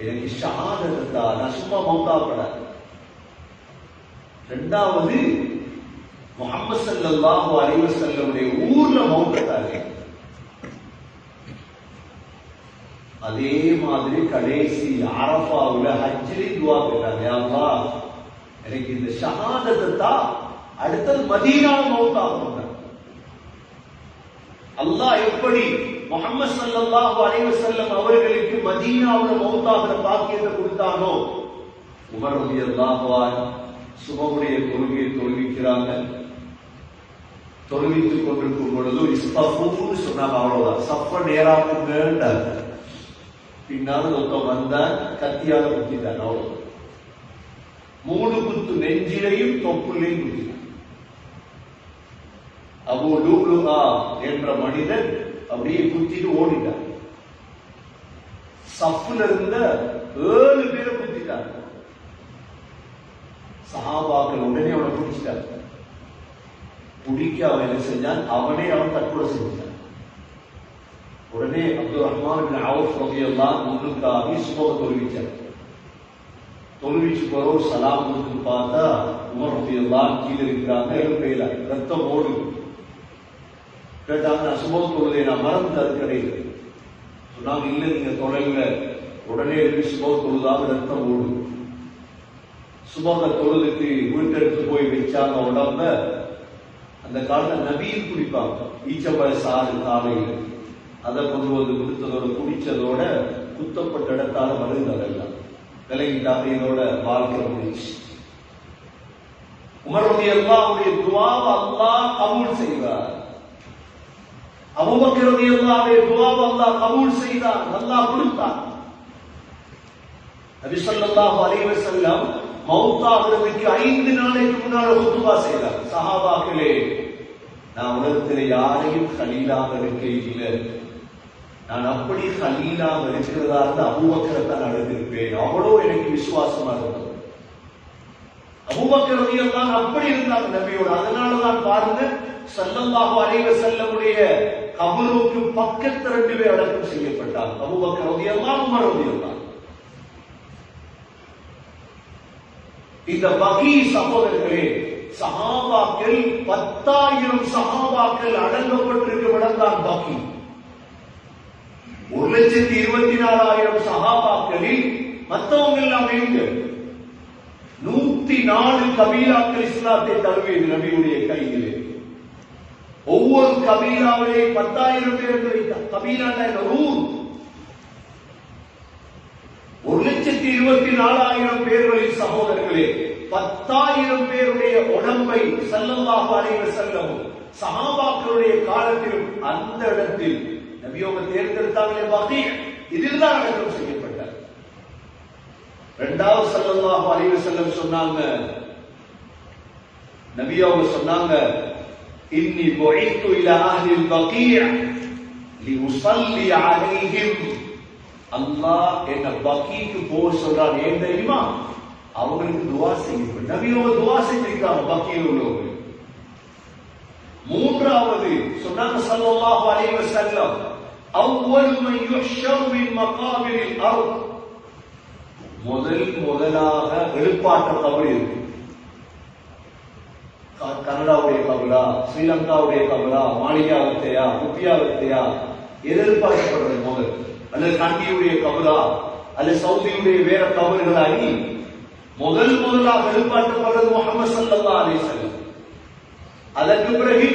எனக்கு ஷஹாதத் தா, நான் சும்மா மௌத்தாப்படாது. இரண்டாவது, முஹம்மது ஸல்லல்லாஹு அலைஹி வஸல்லமுடைய ஊர்ல மௌத்தாங்க. அதே மாதிரி கடைசி அரஃபாவுல ஹஜ்ஜிலே துஆ கேட்டாங்க, யா அல்லாஹ் எனக்கு இந்த ஷஹாதத் தா, அடுத்தது மதீனாவுல மௌத்தாகணும். அல்லாஹ் எப்படி முஹம்மது ஸல்லல்லாஹு அலைஹி வஸல்லம் அவர்களுக்கு மதீனாவுல மௌத்தாகிற பாக்கியத்தை கொடுத்தானோ, உமர் ரலியல்லாஹு அன்ஹு சுபஹுடைய தொழுகையை தொழுவிக்கிறாங்க. தொழுவித்துக் கொண்டிருக்கும் பொழுது இஸ்தஃபூன்னு சொன்னாங்க, அவ்வளவுதான். சஃப நேராக்குங்கன்றாங்க. பின்னால ஒருத்தன் வந்தார், கத்தியால குத்திட்டான். அவ்வளவு 3 குத்து நெஞ்சிலையும் தொப்புலையும் குத்தினான். அபூ லூலுஆ என்ற மனிதன் அப்படியே குத்திட்டு ஓடிட்டார். சஃப்ல இருந்த 7 பேரை குத்திட்டார். சஹாபாக்கள் உடனே அவனை பிடிச்சிட்டார். பிடிக்க அவன் என்ன செஞ்சான், அவனே அவன் தற்கொலை செஞ்சான். உடனே அப்துல் ரஹ்மான் பின் அவுஃப் ரலியல்லாஹு அன்ஹு முன்னுக்காக சுபஹ தொழுவிச்சார். தொழுவிச்சு போற சலாம் கொடுத்து பார்த்தா உமர் ரலியல்லாஹு அன்ஹு கீழே இருக்கிறாங்க, எழுப்பையில ரத்தம் ஓடுது. கேட்டாங்க, நான் சுபஹ தொழுதே, நான் மறந்து அதுக்கடையில் சொன்னாங்க, இல்லை நீங்க தொழல. உடனே எழுப்பி சுபஹ தொழுதாக ரத்தம் ஓடுது. சுபஹ தொழுதுக்கு வீட்டெடுத்து போய் வச்சாங்க உடம்ப. அந்த காலத்துல நபீர் குடிப்பாங்க, ஈச்சப்பழ சாறு காலையில். அதை கொண்டு வந்து கொடுத்ததோட குடிச்சதோட குத்தப்பட்ட இடத்தால மருந்து அதெல்லாம் விலகிட்டாங்க. இதோட வாழ்க்கை முடிச்சு. உமர் ரலியல்லாஹு அன்ஹுடைய துஆவை அல்லாஹ் கபூல் செய்வார். அபூபக்கர் ரலியல்லாஹு அன்ஹுடைய துஆவை அல்லாஹ் கபூல் செய்தார், அல்லாஹ் கொடுத்தார். நபி ஸல்லல்லாஹு அலைஹி வஸல்லம் மௌத்தாகிறதுக்கு 5 நாளைக்கு முன்னால குத்துபா செய்தார். சஹாபாக்களே, நான் உலகத்தில் யாரையும் கலீலாக இருக்க இல்லை. நான் அப்படி கலீலாக இருக்கிறதா இருந்து அபூபக்கரை தான் நடந்திருப்பேன். அவ்வளோ எனக்கு விசுவாசமா இருந்தது. அபூபக்கர் ரலியல்லாஹு அன்ஹு அப்படி இருந்தாங்க நபியோட. அதனாலதான் பாருங்க, ஸல்லல்லாஹு அலைஹி வஸல்லமுடைய கபருக்கு பக்கத்து 2 பேர் அடக்கம் செய்யப்பட்டாங்க. அபூபக்கர் ரலியல்லாஹு அன்ஹு, உமர் ரலியல்லாஹு அன்ஹு. இந்த பகீ சகோதரர்களே, சஹாபாக்கள் 10,000 சஹாபாக்கள் அடங்கப்பட்டிருக்கும் இடம்தான் பகீ. 1,24,000 சஹாபாக்களில் மற்றவங்க எல்லாம் எங்க? 104 கபீலாக்கள் இஸ்லாத்தை தழுவியது நபியுடைய கையிலே. ஒவ்வொரு கபீலாவிலே 10,000 பேர் வைத்தார். கபீலான ஊர் 1,24,000 பேர்களின் சகோதரர்களே, 10,000 பேருடைய உடம்பை ஸல்லல்லாஹு அலைஹி வஸல்லம் சஹாபாக்களுடைய காலத்திலும் அந்த இடத்தில் நபியோக தேர்ந்தெடுத்தாங்களே பகீ, இதில் தான் அடக்கம் செய்யப்பட்டார். இரண்டாவது ஸல்லல்லாஹு அலைஹி வஸல்லம் சொன்னாங்க, நபியோக சொன்னாங்க, இன்னி புஇத்து இலா அஹ்லில் பகீ லியுஸல்லி அலைஹிம். அல்லாஹ் என்ன பகீக்கு போக சொல்றான். ஏன் தெரியுமா? அவங்களுக்கு துஆ செய்யணும். நபியோக துஆ செஞ்சிருக்காங்க பகீல உள்ளவங்க. மூன்றாவது சொன்னாங்க ஸல்லல்லாஹு அலைஹி வஸல்லம், அவ்வல் மன் யுஹ்ஷர் மின் மகாபிரில் அர்த். முதலாக எழுப்பாட்ட கபர் இருக்கு. கனடாவுடைய கபரா, ஸ்ரீலங்காவுடைய கபரா, மாளிகாவத்தையா, குப்பியாவத்தையா, எதிர்பார்க்கப்படுறது முதல், அல்லது கண்டியுடைய கபரா, அல்லது சவுதியுடைய வேற கபறுகளாகி முதலாக எதிர்பார்க்கப்படுறது முஹம்மது ஸல்லல்லாஹு அலைஹி வஸல்லம். அதற்கு பிறகு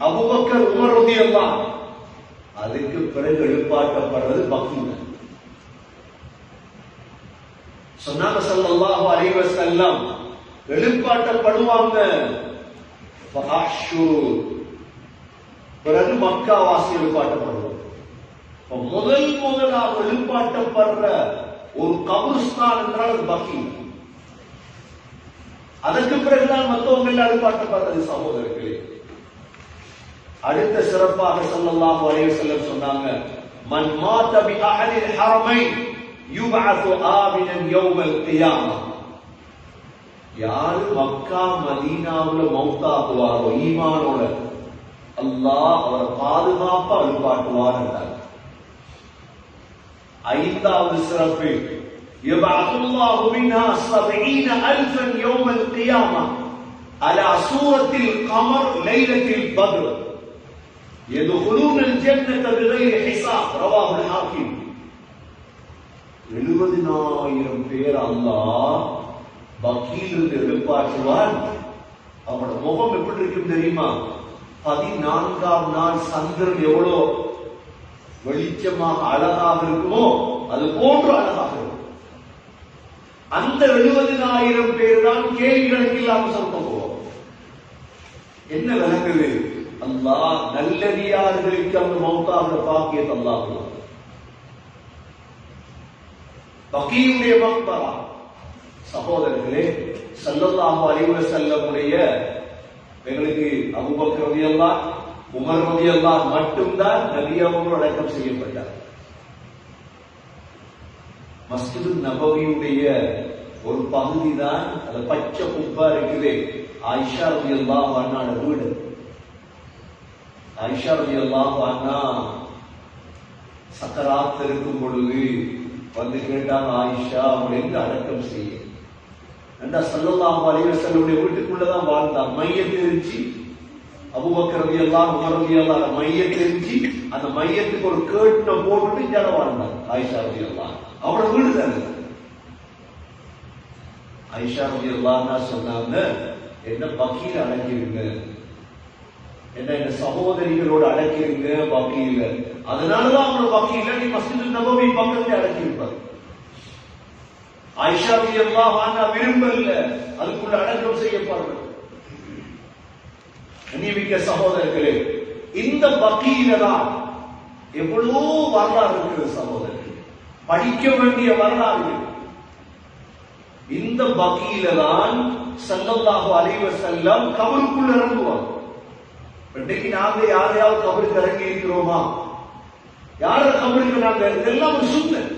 அபூபக்கர், உமர் ரலியல்லாஹு, அதுக்கு பிறகு எழுப்பாட்டப்படுறது பக்தீன. சொன்னாங்க ஸல்லல்லாஹு அலைஹி வஸல்லம், எழுப்பாட்டப்படுவாங்க. பிறகு மக்கா வாசி எழுப்பாட்டப்படுவாங்க. முதலாக எழுப்பாட்டப்படுற ஒரு கபுர்ஸ்தான் என்றால் பக்தீன. அதற்கு பிறகுதான் மற்றவங்க எல்லாம் எழுப்பாட்டப்படுறது சகோதரர்களே. அடுத்த சிறப்பாக ஸல்லல்லாஹு அலைஹி வஸல்லம் சொன்னாங்க, மன் மாத பி அஹலில் ஹரமைன் யுபஅஸு ஆமினன் யௌமல் கியாமah. யாரு மக்கா மதீனாவுல மௌத்தாகுவாரோ ஈமானோட, அல்லாஹ் அவரை பாதுகாப்பா எழுப்பாட்டுவார் என்றார். ஐந்தாவது சிறப்பு, யபஅஸுல்லாஹு மின்ஹா 70,000 யௌமல் கியாமah அலா சூரத்தில் கமர் லைலத்தில் பத்ர் يدخلون الجنة بغير حساب رواه الحاكم. 70,000 பேர் அல்லாஹ் பக்கீலிருந்து எழுப்பாற்றுவான். அவனோட முகம் எப்படி இருக்கும் தெரியுமா? 14ஆம் நாள் சந்திரன் எவ்வளோ வெளிச்சமாக அழகாக இருக்குமோ அது போன்று அழகாக இருக்கும். அந்த 70,000 பேர் தான் கேள்விகளுக்கு இல்லாமல் சொந்தம் போவோம். என்ன விளங்குது? அல்லாஹ் நல்லடியார்களுக்கு அந்த மௌத்தாகிற பாக்கியத்தை அல்லாஹ் கொடுத்தார். பக்கீயுடைய மக்பரா சகோதரர்களே, ஸல்லல்லாஹு அலைஹி வஸல்லமுடைய எங்களுக்கு அபூபக்கர் ரலியல்லாஹு, உமர் ரலியல்லாஹு மட்டும்தான் நபி அவர்கள் அடக்கம் செய்யப்பட்டார். மஸ்ஜிது நபவியுடைய ஒரு பகுதி தான் அது பச்சை குப்பா இருக்குது. ஆயிஷா ரலியல்லாஹு அன்ஹா வீடு. ஆயிஷா ரலியல்லாஹு அன்ஹா சக்கராத் இருக்கும் பொழுது வந்து கேட்டாங்க, ஆயிஷா அவங்களை எங்க அடக்கம் செய்ய? ஸல்லல்லாஹு அலைஹி வஸல்லம் வீட்டுக்குள்ளதான் வாழ்ந்தார். மையத்தை எரிச்சு அபூபக்கர் ரலியல்லாஹு, உமர் ரலியல்லாஹு மையத்தை எரிச்சு அந்த மையத்துக்கு ஒரு கேட்டை போட்டுட்டு இங்க வாழ்ந்தார் ஆயிஷா ரலியல்லாஹு. அவரோட வீடு தானே. ஆயிஷா ரலியல்லாஹு சொன்னாங்க, என்ன பக்கீல அடக்கிருங்க, என்ன சகோதரிகளோட அடக்கிருங்க பக்கீல. அதனாலதான் அவங்களோட பக்கீல நீ மஸ்ஜிது நபவி பக்கத்துல அடக்கியிருப்பார். ஆயிஷா ரலியல்லாஹு அன்ஹா விரும்பல அதுக்குள்ள அடக்கம் செய்யப்படுறது. கண்ணியமிக்க சகோதரர்களே, இந்த பக்கீல தான் எவ்வளவோ வரலாறு இருக்கிறது சகோதரர்கள், படிக்க வேண்டிய வரலாறு. இந்த பக்கீல தான் ஸல்லல்லாஹு அலைஹி வஸல்லம் கபருக்குள்ள இறங்குவார். இன்னைக்கு நாங்க யாரையாவது கபருக்கு இறங்கி இருக்கிறோமா? யார கபருக்கு நாங்க? இதெல்லாம் ஒரு சுன்னத்.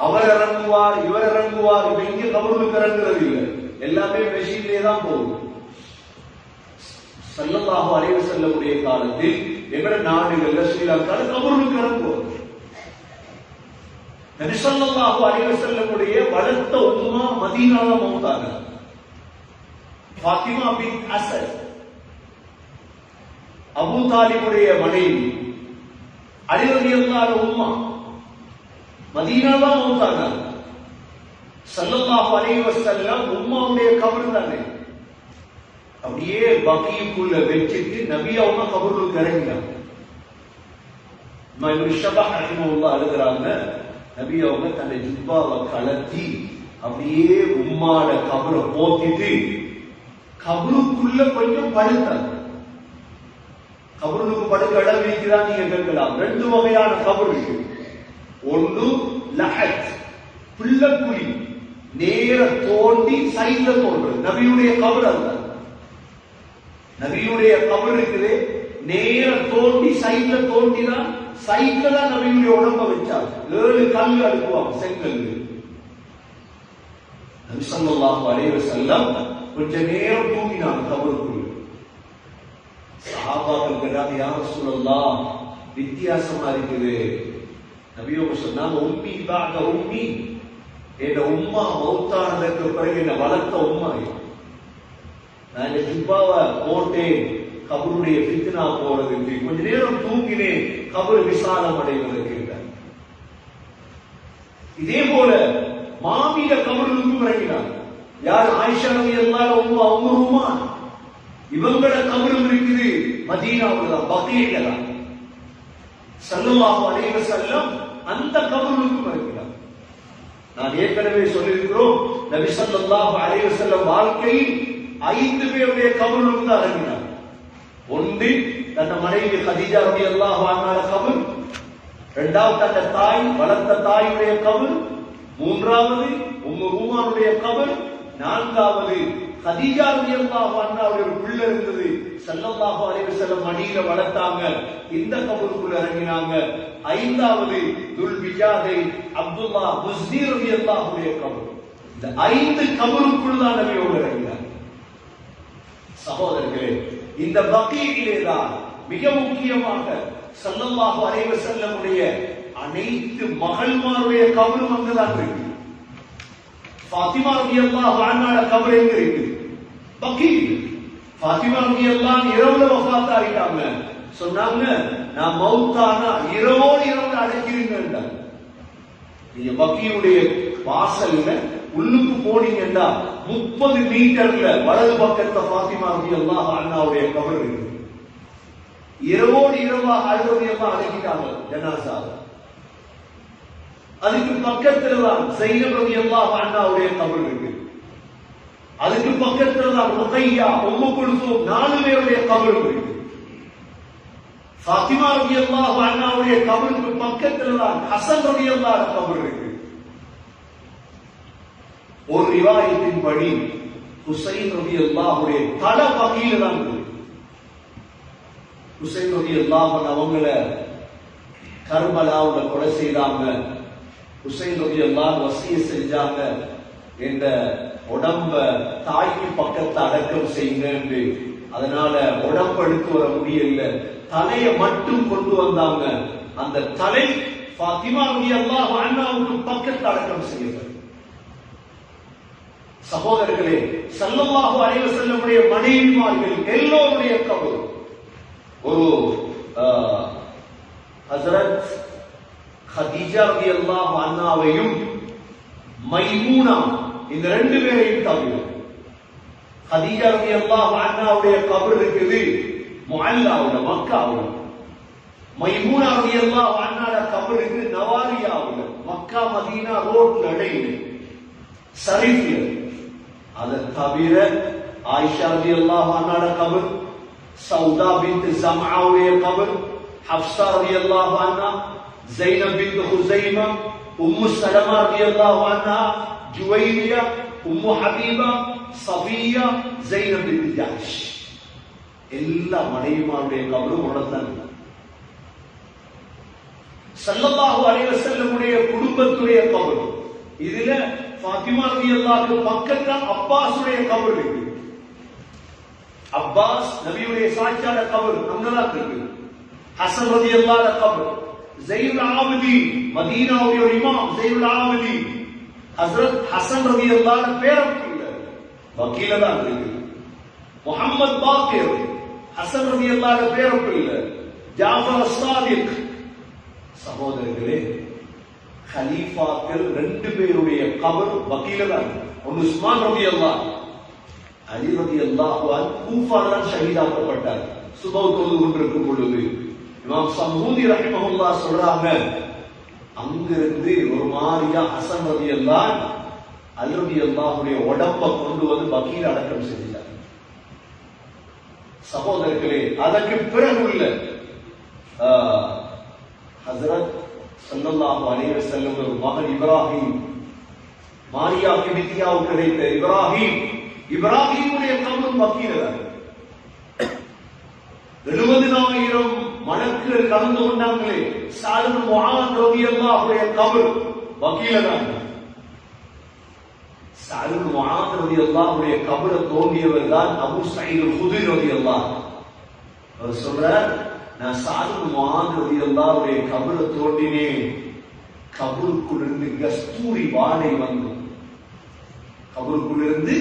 அவர் இறங்குவார், இவர் இறங்குவார், இங்க கபருக்கு இறங்குறது இல்லை, எல்லாமே மெஷின்லே தான் போகுது. ஸல்லல்லாஹு அலைஹி வஸல்லமுடைய காலத்தில் எங்கட நாடுகள்ல ஸ்ரீலங்கால கபருக்கு இறங்குவார். நபி ஸல்லல்லாஹு அலைஹி வஸல்லமுடைய வளர்த்த உம்மா மதீனால மௌத்தாங்க. ஃபாத்திமா பின் அஸத், அபூ தாலிபுடைய மனைவி, அலி ரலியல்லாஹு உம்மா மதீனால மௌத்தாங்க. ஸல்லல்லாஹு அலைஹி வஸல்லம் உம்மாவுடைய கபர் தானே அப்படியே பக்கீக்குள்ள வச்சிட்டு நபி அவங்க கபருக்கு இறங்கினாங்க. இப்னு ஷபஹ் ரஹிமஹுல்லாஹ் எழுதுறாங்க, நபி அவங்க தன்னை ஜுப்பாவை கலத்தி அப்படியே உம்மாட கபரை போத்திட்டு கபருக்குள்ள கொஞ்சம் படுத்தாங்க. கபருக்கு படுக்க இடம் இருக்கிறதா நீங்க கேட்கலாம். 2 வகையான கபர் இருக்கு. ஒன்று லஹத், பிள்ளக்குழி, நேர தோண்டி சைட்ல தோன்றது. நபியுடைய கபர் அல்ல. நபியுடைய கபர் இருக்குது, நேர தோண்டி சைட்ல தோண்டிதான், சைட்ல தான் நபியுடைய உடம்ப வச்சாங்க. 7 கல் அடுக்குவாங்க, செங்கல். நபி ஸல்லல்லாஹு அலைஹி வஸல்லம் கொஞ்ச நேரம் தூங்கினாங்க கபருக்குள்ள. சஹாபாக்கள் கேட்டாங்க, யா ரசூலல்லாஹ் வித்தியாசமா இருக்குது. நபி அவங்க சொன்னாங்க, உம்மி பாத உம்மி, என் உம்மா மௌத்தானதுக்கு பிறகு என்ன வளர்த்த உம்மா. நான் இந்த ஜுப்பாவை போட்டேன் கபருடைய ஃபித்னா போறதுக்கு, கொஞ்ச நேரம் தூங்கினேன் கபர் விசாலம் அடைவதற்கு. இதே போல மாமியில கபருக்கு இறங்கினார். யார்? ஆயிஷா ரலியல்லாஹு அன்ஹா, உம்மு ருமான். இவங்கள கபரும் இருக்குது மதீனாவுல தான், பகீல தான். ஸல்லல்லாஹு அலைஹி வஸல்லம் அந்த கபருக்கு இறங்கினார். நான் ஏற்கனவே சொல்லியிருக்கிறோம், நபி ஸல்லல்லாஹு அலைஹி வஸல்லம் வாழ்க்கையில் 5 பேருடைய கபருக்கு தான் இறங்கினார். ஒன்று தன் மனைவி கதீஜா ரலியல்லாஹு அன்ஹா கபர், இரண்டாவது தன் தாய், வளர்த்த தாயுடைய கபர், மூன்றாவது உம்மு ரூமானுடைய கபர், நான்காவது கதீஜா ரலியல்லாஹு அன்ஹாவுடைய ஒரு பிள்ளை இருந்தது, ஸல்லல்லாஹு அலைஹி வஸல்லம் மடியில வளர்த்தாங்க, இந்த கபருக்குள்ள இறங்கினாங்க. ஐந்தாவது துல்பிஜாதை அப்துல்லா முஸ்னி ரலியல்லாஹுடைய கபர். இந்த 5 கபருக்குள் தான் நபியோடு இறங்கினார். சகோதரர்களே, இந்த பகீயிலே தான் மிக முக்கியமாக ஸல்லல்லாஹு அலைஹி வஸல்லமுடைய அனைத்து மகள்மாருடைய கபரும் அங்குதான் இருக்கு. ஃபாத்திமா ரலியல்லாஹு அன்ஹா கபர் எங்க இருக்கு? பகீல். ஃபாத்திமா ரலியல்லாஹு இரவுல வஃபாத் ஆயிட்டாங்க. சொன்னாங்க, நான் மௌத்தானா இரவோடு இரவு அடக்கிருங்க. நீங்க பகீயுடைய வாசல்ல உள்ளுக்கு போனீங்கன்னா 30 மீட்டர்ல வலது பக்கத்துல ஃபாத்திமா ரலியல்லாஹு அன்ஹாவுடைய கபர் இருக்கு. இரவோடு இரவாக அழுவதையெல்லாம் அடக்கிட்டாங்க ஜனாசா. அதுக்கு பக்கத்துல தான் ஸைனப் ரலியல்லாஹு அன்ஹாவுடைய கபர் இருக்கு. அதுக்கு பக்கத்துல தான் ருகையா, உம்மு குல்சூம் 4 பேருடைய கபர் இருக்கு. ஃபாத்திமா ரலியல்லாஹு அன்ஹாவுடைய கபருக்கு பக்கத்துல தான் ஹசன் ரலியல்லாஹு கபர் இருக்கு. ஒரு ரிவாயத்தின்படி ஹுசைன் ரலியல்லாஹுடைய தலை பகீல தான் இருக்கு. ஹுசைன் ரலியல்லாஹு அன்ஹு அவங்கள கர்பலாவுல கொலை செய்தாங்க. ஹுசைன் ரலியல்லாஹு வசியத் செஞ்சாங்க, என்ற உடம்ப தாய்க்கு பக்கத்தை அடக்கம் செய்யுங்க என்று. அதனால உடம்பு எடுத்து வர முடியல, தலைய மட்டும் கொண்டு வந்தாங்க. அந்த தலை ஃபாத்திமா ரலியல்லாஹு அன்ஹாவுக்கு பக்கத்தில் அடக்கம் செய்யப்பட்டது. சகோதரர்களே, ஸல்லல்லாஹு அலைஹி வஸல்லமுடைய மனைவிமார்கள் எல்லோருடைய கபர், ஒரு ஹஜ்ரத் கதீஜா ரலியல்லாஹு அன்ஹாவையும் மைமூனா, இந்த 2 பேரையும் தவிர கதீஜா ரலியல்லாஹு அன்ஹாவுடைய கபர் இருக்குது முஅல்லாவுல, மக்காவுல. மைமூனா ரலியல்லாஹு அன்ஹாவுடைய கபர் இருக்குது நவாரியாவுல, மக்கா மதீனா ரோட்ல இடையில ஷரீஃப்ல. அதை தவிர ஆயிஷா ரலியல்லாஹு அன்ஹாவுடைய கபர், சௌதா பின்த் ஸம்ஆவுடைய கபர், ஹஃப்ஸா ரலியல்லாஹு அன்ஹா, ஸைனப் பின்த் ஹுஸைமா, உம்மு ஸலமா ரலியல்லாஹு அன்ஹா, Juwairiya, Umm Habiba, Safiya, Zainab bint Jahsh, எல்லா மனைவிமாருடைய கபரும் உடன்தான். ஸல்லல்லாஹு அலைஹி வஸல்லமுடைய குடும்பத்துடைய கபர், இதுல ஃபாத்திமா ரலியல்லாஹு பக்கத்துல அப்பாஸுடைய கபர் இருக்கு. அப்பாஸ் நபியுடைய சாட்சியான கபர் அங்கதான் இருக்கு. ஹசன் ரலியல்லாஹு கபர், ஸைனுல் ஆபிதீன் மதீனாவுடைய ஒரு இமாம் ஸைனுல் ஆபிதீன் ஹஜ்ரத் ஹசன் ரலியல்லாஹு பேரப்பிள்ளை வக்கீல தான் இருக்கு. முஹம்மத் பாக்கிர் ஹசன் ரலியல்லாஹு பேரப்பிள்ளை, ஜாஃபர் ஸாதிக். சகோதரர்களே, கலீஃபாக்கள் 2 பேருடைய கபர் வக்கீல தான். ஒன்னு உஸ்மான் ரலியல்லாஹு, அலி ரலியல்லாஹு அன்ஹு கூஃபால தான் ஷஹீதாக்கப்பட்டார். சுபஹ் தொழுது கொண்டிருக்கும் பொழுது இமாம் சமூதி ரஹிமஹுல்லாஹ் சொல்றாங்க, அங்கிருந்து ஒரு மாதிரியா ஹசன் ரலியல்லாஹு அலி ரலியல்லாஹுடைய உடம்ப கொண்டு வந்து வக்கீல் அடக்கம் செஞ்சார். சகோதரர்களே, அதற்கு பிறகு உள்ள ஹஜ்ரத் ஸல்லல்லாஹு அலைஹி வஸல்லம் ஒரு மகன் இப்ராஹிம், மாரியாவுக்கு வித்தியாவுக்கு கிடைத்த இப்ராஹிம், இப்ராஹிமுடைய கபர் வக்கீலர். 70,000 மலக்குகள் கலந்து கொண்டாங்களே, ஸஅத் பின் முஆத் ரலியல்லாஹுடைய கபர் வக்கீலர். ஸஅத் பின் முஆத் ரலியல்லாஹுடைய கபரை தோண்டியவர் தான் அபூ ஸஈத் அல்-குத்ரி ரலியல்லாஹு. அவர் சொல்றார், நான் ஸஅத் பின் முஆத் ரலியல்லாஹுடைய கபரை தோண்டினேன், கபருக்குள் இருந்து கஸ்தூரி வாடை வந்து கபருக்குள்ளிருந்து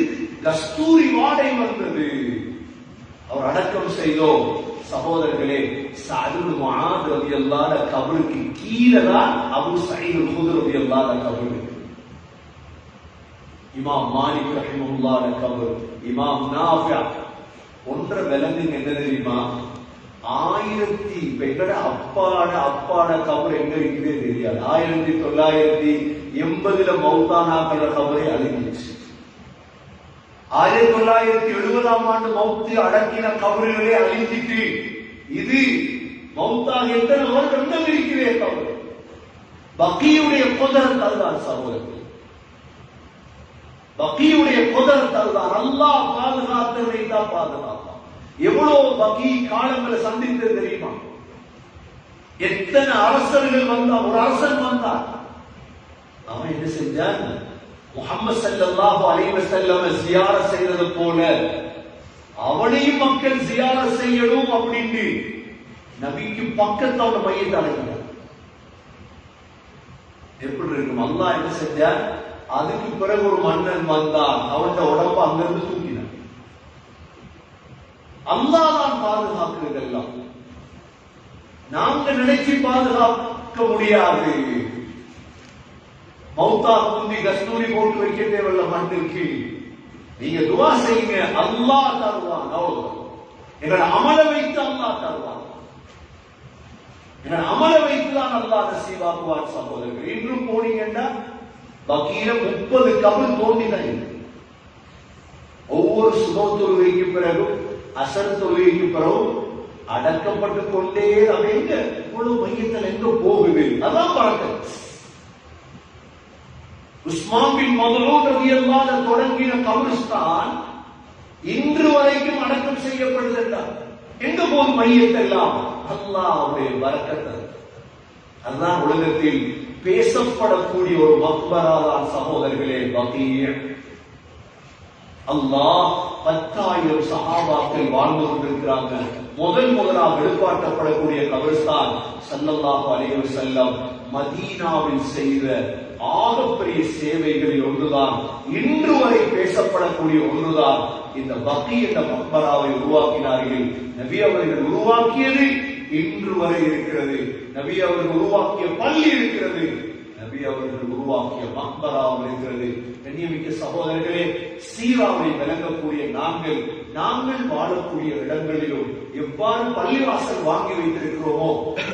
கஸ்தூரி வாடை வந்தது. அவர் அடக்கம் செய்தோம். சகோதரர்களே, சஅத் இப்னு முஆத் ரலியல்லாஹு அன்ஹு கபருக்கு கீழே தான் அபூ சயீத் அல்-குத்ரி ரலியல்லாஹு அன்ஹு கபர். இமாம் மாலிக் ரஹிமஹுல்லாஹ் கபர், இமாம் நாஃபி. ஒன்றை விளங்குங்க, என்ன தெரியுமா? 1000 எங்கட அப்பாட கபர் எங்க இருக்குதே தெரியாது. 1980 மௌத்தானாக்கள கபரை அழிஞ்சிச்சு. 1970 மௌத்து அடக்கின கபறுகளே அழிஞ்சிட்டு, இது மௌத்தாக எத்தனை வருடம் இருக்கிறே கபர். பக்கியுடைய குதரத் அதுதான் சகோதரர்கள், பக்கியுடைய குதரத் அதுதான். அல்லாஹ் பாதுகாத்ததை தான் பாதுகாத்தான். எவ்வளவு பக்கி காலங்களை சந்தித்தது தெரியுமா? எத்தனை அரசர்கள் வந்தார். ஒரு அரசன் வந்தார், அவன் என்ன செஞ்சான்? முஹம்மது ஸல்லல்லாஹு அலைஹி வஸல்லம் ஜியாரத் செய்தது போல அவனையும் மக்கள் ஜியாரத் செய்யணும் அப்படின்னு நபிக்கு பக்கத்துல அவன மையத்தை அழைக்கிறார். எப்படி இருக்கும்? அல்லாஹ் என்ன செஞ்சார்? அதுக்கு பிறகு ஒரு மன்னன் வந்தான், அவன் உடம்ப அங்கிருந்து தூக்கினான். அல்லாஹ் தான் பாதுகாக்கிறது எல்லாம். நாங்க நினைச்சு பாதுகாக்க முடியாது. மௌத்தா குந்தி கஸ்தூரி போட்டு வைக்க தேவையில்ல மண்ணிற்கு. நீங்க துவா செய்யுங்க, அல்லாஹ் தருவான். எங்களை அமல வைத்து அல்லாஹ் தருவான். எங்களை அமல வைத்துதான் அல்லாஹ் நசீபாக்குவான். சகோதரர்கள், இன்றும் போனீங்கன்னா பக்கீர 30 கபர் தோண்டிதான். ஒவ்வொரு சுப தொழுகைக்கு பிறகும் அசர் தொழுகைக்கு பிறகும் அடக்கப்பட்டு கொண்டே அவங்க இவ்வளவு மையத்தில் எங்க போகுது. அதான் பழக்கம். உஸ்மான் பின் மதூன் ரலியல்லாஹு அன்ஹு தொடங்கின கபரிஸ்தான் இன்று வரைக்கும் அடக்கம் செய்யப்படுகின்றார். எங்க போது மையத்தெல்லாம்? அல்லாஹ்வுடைய பரக்கத். அதுதான் உலகத்தில் பேசப்படக்கூடிய ஒரு மக்பராதான் சகோதரர்களே பகீஅ. அல்லாஹ் 10,000 சஹாபாக்கள் வாழ்ந்து கொண்டிருக்கிறாங்க. முதலாக எழுப்பாட்டப்படக்கூடிய கபரிஸ்தான் ஸல்லல்லாஹு அலைஹி வஸல்லம் மதீனாவில் செய்த ஆகப்பெரிய சேவைகளில் ஒன்றுதான், இன்று வரை பேசப்படக்கூடிய ஒன்றுதான் இந்த பக்கீ என்ற மக்பராவை உருவாக்கினார்கள். நபி அவர்கள் உருவாக்கியது இன்று வரை இருக்கிறது. நபி அவர்கள் உருவாக்கிய பள்ளி இருக்கிறது. நபி அவர்கள் உருவாக்கிய மக்பராவும் இருக்கிறது. கண்ணியமிக்க சகோதரர்களே, சீராவை விளங்கக்கூடிய நாங்கள் வாழக்கூடிய இடங்களிலும் எவ்வாறு பள்ளிவாசல் வாங்கி வைத்திருக்கிறோமோ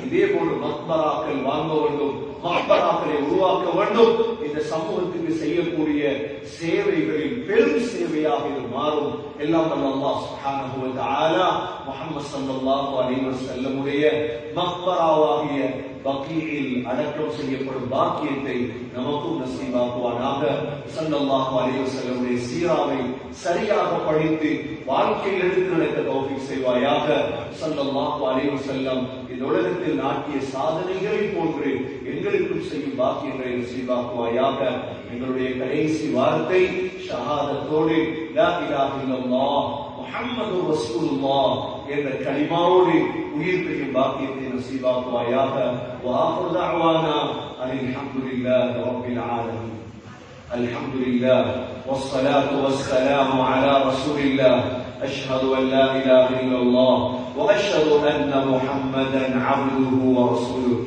இதே போன்று மக்பராக்கள் வாங்க வேண்டும், மக்பராக்களை உருவாக்க வேண்டும். இந்த சமூகத்துக்கு செய்யக்கூடிய சேவைகளில் பெரும் சேவையாக இது மாறும். எல்லாம் அல்லாஹ் சுப்ஹானஹு வ தஆலா முஹம்மது ஸல்லல்லாஹு அலைஹி வஸல்லம் உடைய மக்பராவாகிய பக்கீயில் அடக்கம் செய்யப்படும் பாக்கியத்தை நமக்கும் நசீபாக்குவானாக. ஸல்லல்லாஹு அலைஹி வஸல்லம் உடைய சீராவை சரியாக படித்து வாழ்க்கையில் எடுத்து நடக்க தௌஃபீக் செய்வாயாக. ஸல்லல்லாஹு அலைஹி வஸல்லம் இந்த உலகத்தில் நாட்டிய சாதனைகளை போன்று எங்களுக்கும் செய்யும் பாக்கியங்களை நசீபாக்குவாயாக. எங்களுடைய கடைசி வார்த்தை ஷஹாதத்தோடு லா இலாஹ இல்லல்லாஹ் முஹம்மது ரசூலுல்லாஹ் என்ற கலிமாவோடு உயிர் பெறும் பாக்கியத்தை நசீபாக்குவாயாக. وآخر دعوانا أن الحمد لله رب العالمين. الحمد لله والصلاة والسلام على رسول الله. أشهد أن لا إله إلا الله وأشهد أن محمدا عبده ورسوله.